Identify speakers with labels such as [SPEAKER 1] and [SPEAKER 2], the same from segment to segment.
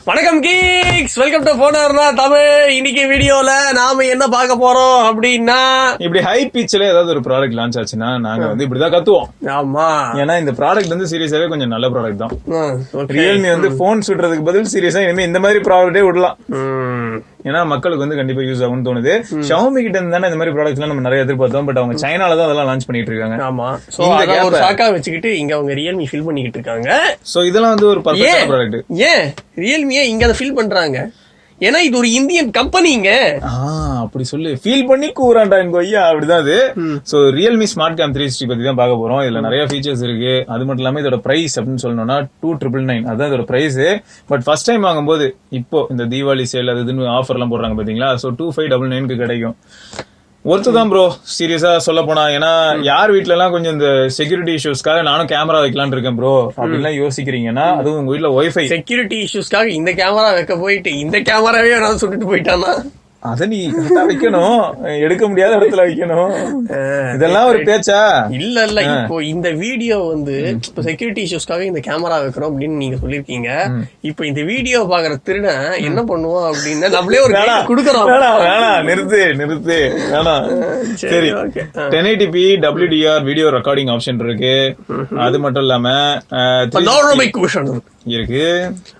[SPEAKER 1] வணக்கம் Geeks, welcome to போனர்னா Tamil. இன்னைக்கு வீடியோல நாம என்ன பார்க்க போறோம் அப்படின்னா,
[SPEAKER 2] இப்படி ஹை பிட்ச்ல ஏதாவது ஒரு ப்ராடக்ட் லான்ச் ஆச்சுன்னா நாங்க வந்து இப்படிதான் கத்துவோம்.
[SPEAKER 1] ஆமா,
[SPEAKER 2] ஏன்னா இந்த ப்ராடக்ட் வந்து சீரியஸாவே கொஞ்சம் நல்ல ப்ராடக்ட் தான். ரியல்மி வந்து போன் சுடுறதுக்கு பதில் சீரியஸா இனிமே இந்த மாதிரி ப்ராடக்டே விடலாம். ஏன்னா மக்களுக்கு வந்து கண்டிப்பா யூஸ் ஆகும்னு தோணுது. ஷாமி கிட்ட இருந்து தானே இந்த மாதிரி ப்ராடக்ட்ஸ் எல்லாம் நம்ம நிறைய எதிர்பார்த்தோம். பட் அவங்க சைனால தான் அதெல்லாம் லான்ச் பண்ணிட்டு இருக்காங்க.
[SPEAKER 1] ஆமா, சோ அத ஒரு சாக்கா வச்சுக்கிட்டு இங்க அவங்க ரியல்மி ஃபில் பண்ணிக்கிட்டு இருக்காங்க.
[SPEAKER 2] சோ இதெல்லாம் வந்து ஒரு பர்ஃபெக்ட் ப்ராடக்ட்.
[SPEAKER 1] ஏன் ரியல்மியே இங்க அதை ஃபில் பண்றாங்க? ஏன்னா இது ஒரு இந்தியன் கம்பெனிங்க.
[SPEAKER 2] அப்படி சொல்லி ஃபீல் பண்ணி கூறாண்டா கொய்யா, அப்படிதான் அது. சோ ரியல்மி ஸ்மார்ட் கேம் 360 பத்தி தான் பார்க்க போறோம். இதுல நிறைய ஃபீச்சர்ஸ் இருக்கு. அது மட்டும் இல்லாம இதோட பிரைஸ் அப்படின்னு சொல்லணும்னா 2999 அதான் இதோட பிரைஸ். பட் ஃபர்ஸ்ட் டைம் வாங்கும்போது இப்போ இந்த தீபாவளி சேல் அது இதுன்னு ஆஃபர் எல்லாம் போடுறாங்க பாத்தீங்களா. சோ 2599 கிடைக்கும். ஒருத்ததான் ப்ரோ, சீரியஸா சொல்ல போனா. ஏன்னா யார் வீட்டுல எல்லாம் கொஞ்சம் இந்த செக்யூரிட்டி இஷ்யூஸ்க்காக நானும் கேமரா வைக்கலாம்னு இருக்கேன் ப்ரோ அப்படின்லாம் யோசிக்கிறீங்கன்னா, அதுவும் உங்க வீட்டுல ஒய்ஃபை
[SPEAKER 1] செக்யூரிட்டி இஷ்யூஸ்க்காக இந்த கேமரா வைக்க போயிட்டு இந்த கேமராவே நான் சுட்டுட்டு போயிட்டானா,
[SPEAKER 2] அத நீ வைக்கணும், எடுக்க முடியாத இடத்துல வைக்கணும். இதெல்லாம் ஒரு பேச்சா?
[SPEAKER 1] இல்ல இல்ல, இப்போ இந்த வீடியோ வந்து இப்போ செக்யூரிட்டி இஷ்யூஸ்க்காக இந்த கேமரா வைக்கிறோம் அப்படின்னு நீங்க சொல்லிருக்கீங்க. இப்போ இந்த வீடியோ பாக்குற திருடன் என்ன பண்ணுவோம் அப்படின்னா நம்மளே ஒரு குடுக்கறோம்.
[SPEAKER 2] நிறுத்து வேணாம். சரி, 1080p WDR video recording option இருக்கு. அது மட்டும் இல்லாம இருக்கு.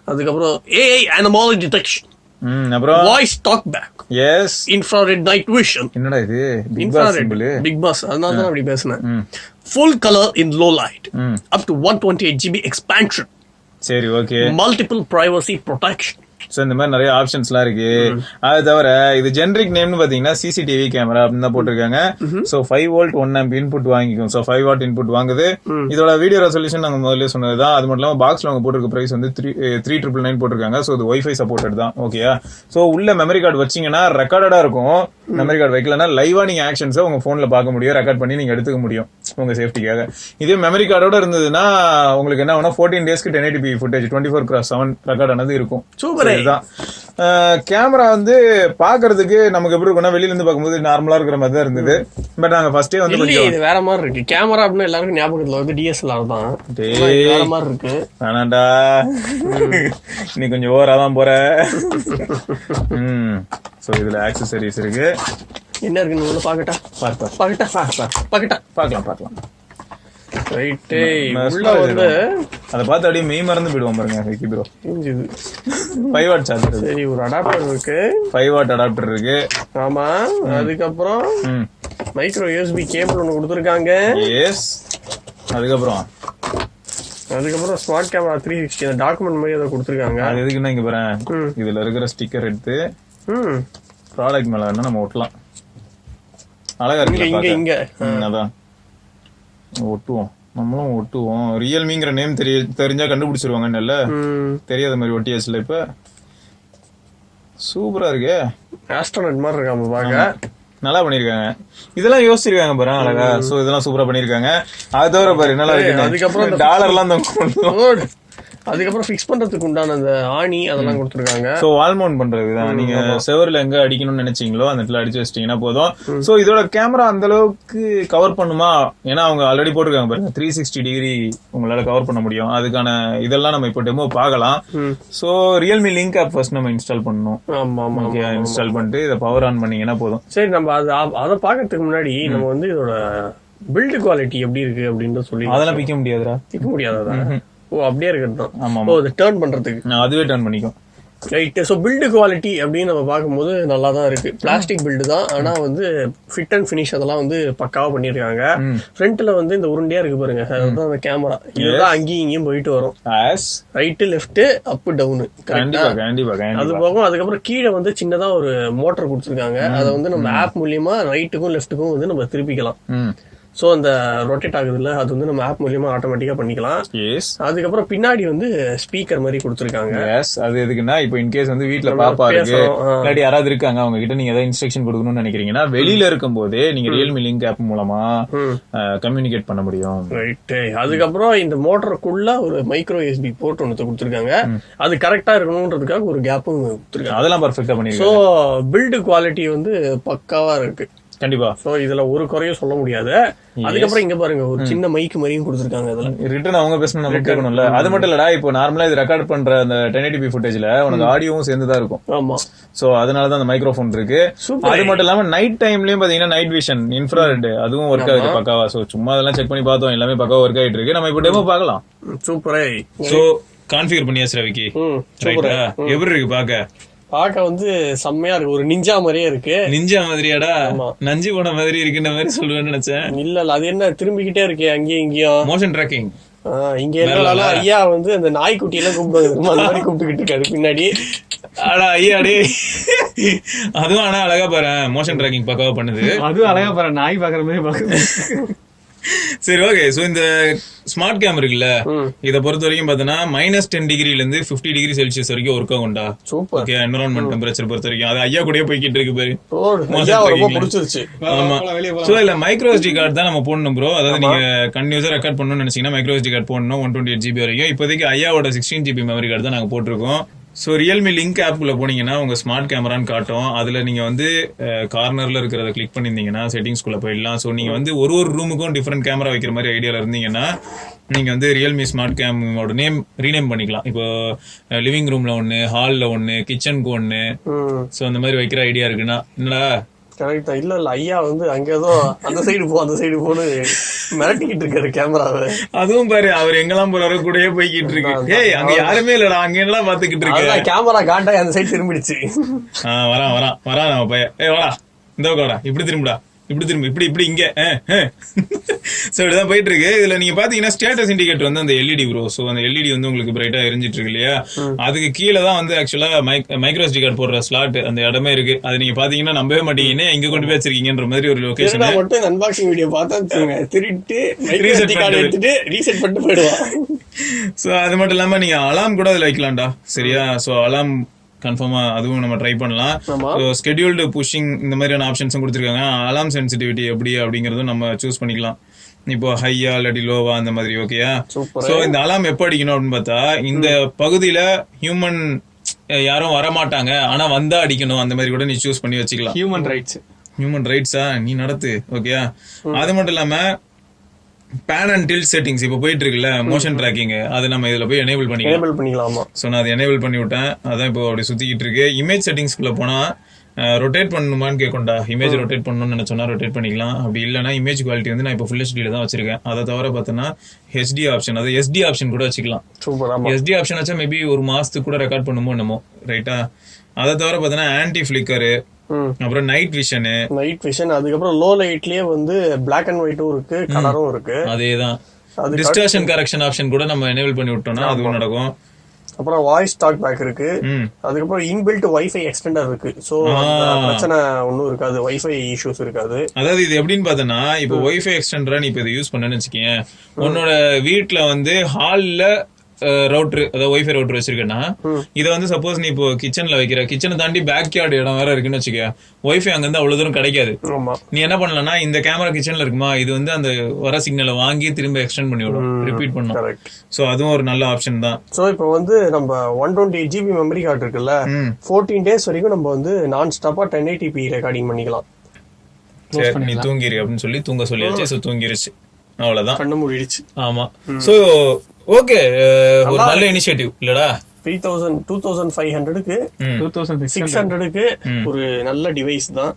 [SPEAKER 2] அதுக்கப்புறம்
[SPEAKER 1] AI anomaly detection,
[SPEAKER 2] அப்புறம்
[SPEAKER 1] voice talk back,
[SPEAKER 2] yes,
[SPEAKER 1] infrared night vision.
[SPEAKER 2] என்னடா இது
[SPEAKER 1] பிக் பாஸ், அதனால தான் அப்படி பேசுனேன். Full colour in low light, up to 128 GB expansion.
[SPEAKER 2] சரி, okay.
[SPEAKER 1] Multiple privacy protection.
[SPEAKER 2] So இந்த மாதிரி நிறைய ஆப்ஷன்ஸ் எல்லாம் இருக்கு. அது தவிர இது ஜெனரிக் நேம்னு பாத்தீங்கன்னா சிசிடிவி கேமரா அப்படின்னு தான் போட்டிருக்காங்க. சோ 5 வோல்ட் 1 ஆம்ப் இன்புட் வாங்கிக்கும். சோ 5 வாட் இன்புட் வாங்குது. இதோட வீடியோ ரெசல்யூஷன் நாங்க முதல்ல சொன்னதுதான். அது மட்டும் இல்லாம பாக்ஸ்ல அவங்க போட்டிருக்க பிரைஸ் வந்து 3999 போட்டிருக்காங்க. சோ இது ஒய்ஃபை சப்போர்ட்டட் தான். ஓகேயா? சோ உள்ள மெமரி கார்டு வச்சீங்கன்னா ரெக்கார்டடா இருக்கும். மெமரி கார்டு வைக்கலன்னா லைவா நீங்க ஆக்ஷன்ஸை உங்க போன்ல பார்க்க முடியும், ரெக்கார்ட் பண்ணி நீங்க எடுத்துக்க முடியும் உங்க சேஃப்டிக்காக. இதே மெமரி கார்டோட இருந்ததுன்னா உங்களுக்கு என்ன ஆகும்னா 14 டேஸ்க்கு 1080p ஃபுட்டேஜ் 24x7 ரெக்கார்ட் ஆனது இருக்கும். சூப்பர். இதுதான் கேமரா வந்து பாக்குறதுக்கு நமக்கு எப்படி இருக்கும்னா வெளியில இருந்து பார்க்கும்போது நார்மலா இருக்கிற மாதிரி தான் இருந்தது. பட் நாங்க ஃபர்ஸ்டே வந்து
[SPEAKER 1] இது வேற மாதிரி இருக்கு. கேமரா அப்படின்னா எல்லாருக்கும் ஞாபகத்துல வந்து DSLR தான். வேற மாதிரி இருக்கு.
[SPEAKER 2] வேணாண்டா, நீ கொஞ்சம் ஓவரா தான் போற. சோ இதுல ஆக்சசரிஸ் இருக்கு.
[SPEAKER 1] என்ன இருக்குன்னு பாக்கட்டா?
[SPEAKER 2] பார்க்கலாம்.
[SPEAKER 1] ரைட், உள்ள வந்து
[SPEAKER 2] அத பார்த்து அப்படியே மெய் மறந்து போயிடுவோம் பாருங்க. Vicky bro, 5 watt charger.
[SPEAKER 1] சரி, ஒரு அடாப்டர் இருக்கு.
[SPEAKER 2] 5 வாட் அடாப்டர் இருக்கு.
[SPEAKER 1] ஆமா, அதுக்கப்புறம் மைக்ரோ USB கேபிள் ஒன்னு கொடுத்திருக்காங்க.
[SPEAKER 2] எஸ். அதுக்கப்புறம்
[SPEAKER 1] ஸ்மார்ட் கேமரா 360 அந்த டாக்குமெண்ட் மாதிரி அதை கொடுத்திருக்காங்க.
[SPEAKER 2] அது எதுக்குன்னா இங்க பாருங்க, இதுல இருக்கிற ஸ்டிக்கர் எடுத்து ப்ராடக்ட் மேல வேணா நம்ம ஒட்டலாம். அழகா இருக்கு.
[SPEAKER 1] இங்க
[SPEAKER 2] அதான் ஒட்டுவோம், நம்மளும் ஒட்டுவோம். ரியல்மிங்கிற நேம் தெரிஞ்சா கண்டுபிடிச்சிருவாங்கன்னு இல்ல, தெரியாத மாதிரி ஒட்டியாச்சுல. இப்ப சூப்பரா இருக்கு.
[SPEAKER 1] ஆஸ்ட்ரோனட் மாதிரி இருக்காம பாக்க
[SPEAKER 2] நல்லா பண்ணிருக்காங்க. இதெல்லாம் யோசிச்சிருக்காங்க பாரு, அழகா. சோ இதெல்லாம் சூப்பரா பண்ணிருக்காங்க. அது தவிர பாரு நல்லா இருக்கு.
[SPEAKER 1] அதுக்கப்புறம்
[SPEAKER 2] டாலர் எல்லாம்
[SPEAKER 1] அதுக்கப்புறம் ஃபிக்ஸ் பண்றதுக்கு உண்டான அந்த ஆணி அதெல்லாம் கொடுத்துருக்காங்க.
[SPEAKER 2] சோ வால் மவுண்ட் பண்றதுதான். நீங்க செவர்ல எங்க அடிக்கணும்னு நினைச்சீங்களோ அந்த இடத்துல அடிச்சு வச்சிட்டீங்கன்னா போதும். சோ இதோட கேமரா அந்த அளவுக்கு கவர் பண்ணுமா? ஏன்னா அவங்க ஆல்ரெடி போட்டிருக்காங்க பாருங்க, 360 டிகிரி உங்களால கவர் பண்ண முடியும். அதுக்கான இதெல்லாம் நம்ம இப்போ டெமோ பார்க்கலாம். So Realme link app first நம்ம இன்ஸ்டால் பண்ணணும்.
[SPEAKER 1] ஆமா,
[SPEAKER 2] இன்ஸ்டால் பண்ணிட்டு இதை பவர் ஆன் பண்ணீங்கன்னா போதும்.
[SPEAKER 1] சரி, நம்ம அதை பாக்கிறதுக்கு முன்னாடி நம்ம வந்து இதோட பில்ட் குவாலிட்டி எப்படி இருக்கு அப்படின்னு சொல்லி.
[SPEAKER 2] அதெல்லாம் பிக்க
[SPEAKER 1] முடியாதா? ஓ, அப்படியே இருக்கிறது. ஓ, அது டர்ன் பண்றதுக்கு
[SPEAKER 2] அதுவே டர்ன் பண்ணிக்கும்.
[SPEAKER 1] ரைட். ஸோ பில்டு குவாலிட்டி அப்படின்னு நம்ம பார்க்கும்போது நல்லா தான் இருக்கு. பிளாஸ்டிக் பில்டு தான், ஆனா வந்து ஃபிட் அண்ட் ஃபினிஷ் அதெல்லாம் வந்து பக்காவா பண்ணிருக்காங்க. ஃப்ரண்ட்ல வந்து இந்த உருண்டையா இருக்கு பாருங்க, அதுதான் அந்த கேமரா. இதுதான் அங்கேயும் இங்கேயும் போயிட்டு வரும். ரைட்டு, லெஃப்ட், அப், டவுனு. அது போகும். அதுக்கப்புறம் கீழே வந்து சின்னதா ஒரு மோட்டர் கொடுத்துருக்காங்க. அதை வந்து நம்ம ஆப் மூலியமா ரைட்டுக்கும் லெஃப்ட்டுக்கும் வந்து நம்ம திருப்பிக்கலாம். சோ அந்த ரொட்டேட் ஆகுதுல்ல, அது வந்து நம்ம ஆப் மூலியமா ஆட்டோமேட்டிக்கா பண்ணிக்கலாம். அதுக்கப்புறம் பின்னாடி வந்து ஸ்பீக்கர் மாதிரி கொடுத்துருக்காங்க.
[SPEAKER 2] அது எதுக்குன்னா இப்போ இன்கேஸ் வந்து வீட்டுல பாப்பா இருக்கு, இல்லாட்டி யாராவது இருக்காங்க, அவங்க கிட்ட நீங்க ஏதாவது இன்ஸ்ட்ரக்ஷன் கொடுக்கணும்னு நினைக்கிறீங்கன்னா வெளியில இருக்கும் போதே நீங்க ரியல்மி லிங்க் ஆப் மூலமா கம்யூனிகேட் பண்ண முடியும்.
[SPEAKER 1] ரைட். அதுக்கப்புறம் இந்த மோட்டருக்குள்ள ஒரு மைக்ரோ USB போர்ட் ஒன்று கொடுத்துருக்காங்க. அது கரெக்டா இருக்கணும்ன்றதுக்காக ஒரு கேப்பும் கொடுத்துருக்காங்க.
[SPEAKER 2] அதெல்லாம் பர்ஃபெக்டா பண்ணிருக்காங்க.
[SPEAKER 1] சோ பில்டு குவாலிட்டி வந்து பக்காவா இருக்கு.
[SPEAKER 2] கண்டிப்பா.
[SPEAKER 1] சோ இதுல ஒரு குறையும் சொல்ல முடியாது. அதுக்கப்புறம் இங்க பாருங்க ஒரு சின்ன மைக் மாதிரியும் கொடுத்துருக்காங்க. இதுல
[SPEAKER 2] ரிட்டர்ன் அவங்க பேசணும் நம்ம கேட்கணும்ல. அது மட்டும் இல்லடா, இப்போ நார்மலா இது ரெக்கார்ட் பண்ற அந்த 1080p ஃபுட்டேஜ்ல உனக்கு ஆடியோவும் சேர்ந்துதான் இருக்கும்.
[SPEAKER 1] ஆமா.
[SPEAKER 2] சோ அதனாலதான் அந்த மைக்ரோஃபோன் இருக்கு. அது மட்டும் இல்லாம நைட் டைம்லயும் பாத்தீங்கன்னா நைட் விஷன் இன்ஃப்ராரெட் அதுவும் ஒர்க் ஆகுது பக்காவா. சோ சும்மா அதெல்லாம் செக் பண்ணி பார்த்தோம், எல்லாமே பக்காவா ஒர்க் ஆயிட்டு இருக்கு. நம்ம இப்போ டெமோ பார்க்கலாம்.
[SPEAKER 1] சூப்பரே.
[SPEAKER 2] சோ கான்ஃபிகர் பண்ணியாச்சு ரவிக்கு. எப்படி இருக்கு பாக்க
[SPEAKER 1] வந்து செம்மையா இருக்கு. ஒரு நிஞ்சா மாதிரியே இருக்கு.
[SPEAKER 2] நிஞ்சா மாதிரியாடா? நஞ்சு போன மாதிரி இருக்குன்ற மாதிரி சொல்லுவேன்னு நினைச்சேன்.
[SPEAKER 1] இல்ல அது என்ன திரும்பிக்கிட்டே இருக்கு அங்கேயும் இங்கேயும்.
[SPEAKER 2] மோஷன் ட்ராக்கிங்
[SPEAKER 1] இங்க என்ன ஐயா வந்து அந்த நாய்க்குட்டி எல்லாம் கூப்பிடுவாங்க, அந்த மாதிரி கூப்பிட்டுக்கிட்டு இருக்காரு பின்னாடி.
[SPEAKER 2] ஆனா ஐயா டே அதுவும் ஆனா அழகா பாரு, மோஷன் ட்ராக்கிங் பக்காவா பண்ணுது.
[SPEAKER 1] அதுவும் அழகா பாரு, நாய் பாக்குற மாதிரி பாக்குது.
[SPEAKER 2] சரி, ஓகே. சோ இந்த ஸ்மார்ட் கேம் இருக்குல்ல, இத பொறுத்த வரைக்கும் பாத்தீங்கன்னா -10 டிகிரில இருந்து 50 டிகிரி செல்சியஸ் வரைக்கும் ஒர்க் ஆகும்டா. ஓகே, என்விரான்மெண்ட் டெம்பரேச்சர் பொறுத்த வரைக்கும் அது ஐயா கூடயே போய்கிட்டு இருக்கு பாரு. ஆமா. சோ இல்ல மைக்ரோ SD கார்டு தான் நம்ம போடணும் ப்ரோ. அதாவது நீங்க கண்டினியூஸா ரெக்கார்ட் பண்ணணும்னு நினைச்சீங்கன்னா மைக்ரோ SD கார்டு போடணும். 128GB வரைக்கும். இப்போதைக்கு ஐயாவோட 16GB மெமரி கார்டு தான் நாங்க போட்டிருக்கோம். ஸோ ரியல்மி லிங்க் ஆப்குள்ள போனீங்கன்னா உங்க ஸ்மார்ட் கேமரான்னு காட்டும். அதுல நீங்க வந்து கார்னர்ல இருக்கிறத கிளிக் பண்ணிருந்தீங்கன்னா செட்டிங்ஸ்குள்ள போயிடலாம். ஸோ நீங்க வந்து ஒரு ரூமுக்கும் டிஃப்ரெண்ட் கேமரா வைக்கிற மாதிரி ஐடியால இருந்தீங்கன்னா நீங்க வந்து ரியல்மி ஸ்மார்ட் கேமோட நேம் ரீநேம் பண்ணிக்கலாம். இப்போ லிவிங் ரூம்ல ஒன்னு, ஹால்ல ஒன்னு, கிச்சனுக்கு ஒன்னு. ஸோ அந்த மாதிரி வைக்கிற ஐடியா இருக்குன்னா என்னடா
[SPEAKER 1] கரெக்ட் தான். இல்ல ஐயா வந்து அங்க ஏதோ அந்த சைடு அந்த சைடு போன்னு மிரட்டிக்கிட்டு இருக்காரு கேமராவை. அதுவும்
[SPEAKER 2] பாரு அவர் எங்கெல்லாம் போறாரு கூடயே போய்கிட்டு இருக்கு. ஏய் அங்க யாருமே இல்லடா, அங்க எல்லாம் பாத்துக்கிட்டு இருக்கு.
[SPEAKER 1] கேமரா காட்டாய் அந்த சைடு திரும்பிடுச்சு.
[SPEAKER 2] வரான் நம்ம பையன். ஏய் வாடா, இந்த வாடா, இப்படி திரும்புடா, இப்படி திரும்ப, இப்படி இங்க. சோ இப்படிதான் போயிட்டு இருக்கு. இதுல நீங்க பாத்தீங்கன்னா ஸ்டேட்டஸ் இண்டிகேட்டர் வந்து அந்த LED ப்ரோ. சோ அந்த LED வந்து உங்களுக்கு பிரைட்டா எரிஞ்சிட்டு இருக்கு இல்லையா, அதுக்கு கீழே தான் வந்து ஆக்சுவலா மைக்ரோ SD கார்டு போடுற ஸ்லாட் அந்த இடமே இருக்கு. அது நீங்க பாத்தீங்கன்னா நம்பவே மாட்டீங்கன்னா இங்க கொண்டு போய் வச்சிருக்கீங்கன்ற மாதிரி ஒரு லொகேஷன்.
[SPEAKER 1] மட்டும் அன்பாக்சிங் வீடியோ பார்த்தா திருட்டு ரீசெட் பண்ணிட்டு போயிடுவான்.
[SPEAKER 2] சோ அது மட்டும் இல்லாம நீங்க அலாம் கூட அதுல வைக்கலாம்டா. சரியா? சோ அலாம் கன்ஃபார்மா அதுவும் நம்ம ட்ரை பண்ணலாம். ஸ்கெடியூல்டு புஷிங் இந்த மாதிரியான ஆப்ஷன்ஸும் கொடுத்துருக்காங்க. அலாம் சென்சிட்டிவிட்டி எப்படி அப்படிங்கறதும் நம்ம சூஸ் பண்ணிக்கலாம். இப்போ ஹையா இல்லாட்டி லோவா அந்த மாதிரி. ஓகேயா? சோ இந்த அலாம் எப்ப அடிக்கணும் அப்படின்னு பார்த்தா, இந்த பகுதியில ஹியூமன் யாரும் வரமாட்டாங்க ஆனா வந்தா அடிக்கணும், அந்த மாதிரி கூட நீ சூஸ் பண்ணி வச்சுக்கலாம். ஹியூமன் ரைட்ஸா நீ நடத்து. ஓகேயா? அது மட்டும் இல்லாம பேன் அண்ட் டில்ட் செட்டிங்ஸ் இப்போ போயிட்டு இருக்குல்ல, மோஷன் ட்ராக்கிங், அது நம்ம இதுல போய் எனேபிள் பண்ணிக்கலாம். சோ நான் அதை எனேபிள் பண்ணி விட்டேன். அதான் இப்போ அப்படி சுத்திக்கிட்டு இருக்கு. இமேஜ் செட்டிங்ஸ்குள்ள போனா ரொட்டேட் பண்ணணுமான்னு கேட்கொண்டா. இமேஜ் ரொட்டேட் பண்ணணும்னு நினைச்சோன்னா ரொட்டேட் பண்ணிக்கலாம். அப்படி இல்லைன்னா இமேஜ் குவாலிட்டி வந்து நான் இப்போ ஃபுல் HD தான் வச்சிருக்கேன். அதை தவிர பார்த்தோன்னா HD ஆப்ஷன், அது SD ஆப்ஷன் கூட வச்சுக்கலாம். SD ஆப்ஷன் வச்சா மேபி ஒரு மாசத்துக்கு கூட ரெக்கார்ட் பண்ணுமோ என்னமோ. ரைட்டா? அதை தவிர பார்த்தோன்னா ஆன்டி ஃபிளிக்கரு, அப்புறம் நைட் விஷன், அதுக்கப்புறம் லோ லைட்லயே வந்து பிளாக் அண்ட் ஒயிட்டும் இருக்கு, கலரும் இருக்கு. அதேதான். டிஸ்டார்ஷன் கரெக்ஷன் ஆப்ஷன் கூட நம்ம எனேபிள் பண்ணி விட்டோம்னா அதுவும் நடக்கும். அப்புறம்
[SPEAKER 1] வாய்ஸ் டாக் பேக் இருக்கு. அதுக்கப்புறம் இன்பில்ட் வைஃபை எக்ஸ்டெண்டர் இருக்கு. சோ பிரச்சனை ஒன்னும் இருக்காது, வைஃபை இஷ்யூஸ் இருக்காது.
[SPEAKER 2] அதாவது இது எப்படின்னு பார்த்தனா, இப்போ வைஃபை எக்ஸ்டெண்டரா நீ இப்போ இதை யூஸ் பண்ணன்னு வச்சுக்கேன், உன்னோட வீட்டுல வந்து ஹால்ல ரவுட்டர், அதாவது வைஃபை ரவுட்டர் வச்சிருக்கேன்னா, இதை வந்து சப்போஸ் நீ இப்போ கிச்சன்ல வைக்கிற, கிச்சனை தாண்டி பேக் யார்டு இடம் வேற இருக்குன்னு வச்சுக்க, வைஃபை அங்க இருந்து அவ்வளவு தூரம் கிடைக்காது. நீ என்ன பண்ணலன்னா, இந்த கேமரா கிச்சன்ல இருக்குமா, இது வந்து அந்த வர சிக்னலை வாங்கி திரும்ப எக்ஸ்டெண்ட் பண்ணி விடும், ரிப்பீட் பண்ணும். சோ அதுவும் ஒரு நல்ல ஆப்ஷன் தான்.
[SPEAKER 1] சோ இப்போ வந்து நம்ம 128GB மெமரி கார்டு இருக்குல்ல, 14 days வரைக்கும் நம்ம வந்து நான் ஸ்டாப்பா 1080p ரெக்கார்டிங் பண்ணிக்கலாம்.
[SPEAKER 2] சரி, நீ தூங்கிரு அப்படின்னு சொல்லி தூங்க சொல்லியாச்சு. சோ தூங்கிருச்சு, அவ்வளவுதான்,
[SPEAKER 1] கண்ணு மூடிடுச்சு.
[SPEAKER 2] ஆமா. சோ ஓகே, ஒரு நல்ல இனிஷியேட்டிவ் இல்லடா.
[SPEAKER 1] 2500க்கு 2600க்கு ஒரு நல்ல டிவைஸ் தான்.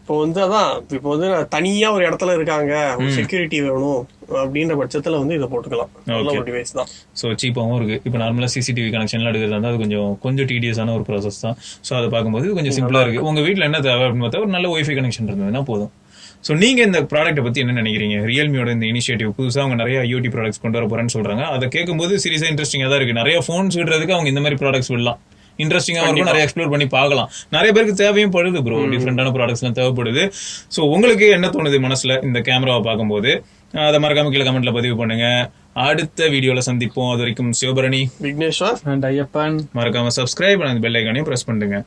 [SPEAKER 1] இப்போ வந்து அதான், இப்போ வந்து தனியா ஒரு இடத்துல இருக்காங்க, செக்யூரிட்டி வேணும் அப்படின்ற பட்சத்துல வந்து இதை போட்டுக்கலாம். நல்ல ஒரு டிவைஸ் தான்.
[SPEAKER 2] ஸோ சீப்பாகவும் இருக்கு. இப்போ நார்மலா CCTV கனெக்ஷன்லாம் எடுக்கிறதா இருந்தால் அது கொஞ்சம் டீடியஸான ஒரு ப்ராசஸ் தான். ஸோ அதை பார்க்கும்போது கொஞ்சம் சிம்பிளா இருக்கு. உங்க வீட்டில் என்ன தேவை அப்படின்னு பார்த்தா ஒரு நல்ல வைஃபை கனெக்ஷன் இருந்ததுன்னா போதும். ஸோ நீங்க இந்த ப்ராடக்ட்டை பத்தி என்ன நினைக்கிறீங்க? ரியல்மியோட இந்த இனிஷியேட்டிவ் புதுசாக அவங்க நிறைய IoT ப்ராடக்ட்ஸ் கொண்டு வர போறேன்னு சொல்றாங்க. அதை கேட்கும்போது சீரியஸா இன்ட்ரெஸ்டிங்கா தான் இருக்கு. நிறைய ஃபோன்ஸ் விடுறதுக்கு அவங்க இந்த மாதிரி ப்ராடக்ட்ஸ் விடலாம், இன்ட்ரெஸ்டிங்கா இருக்கும், நிறைய எக்ஸ்ப்ளோர் பண்ணி பார்க்கலாம். நிறைய பேருக்கு தேவையும் படுது ப்ரோ, டிஃப்ரெண்டான ப்ராடக்ட்ஸ் எல்லாம் தேவைப்படுது. ஸோ உங்களுக்கு என்ன தோணுது மனசுல இந்த கேமராவை பார்க்கும்போது? அதை மறக்காம கீழே கமெண்ட்ல பதிவு பண்ணுங்க. அடுத்த வீடியோல சந்திப்போம். அது வரைக்கும் சிவபரணி,
[SPEAKER 1] விக்னேஸ்வர் அண்ட் ஐயப்பன்.
[SPEAKER 2] மறக்காம சப்ஸ்கிரைப் பண்ணி பெல் ஐகானையும் பிரஸ் பண்ணுங்க.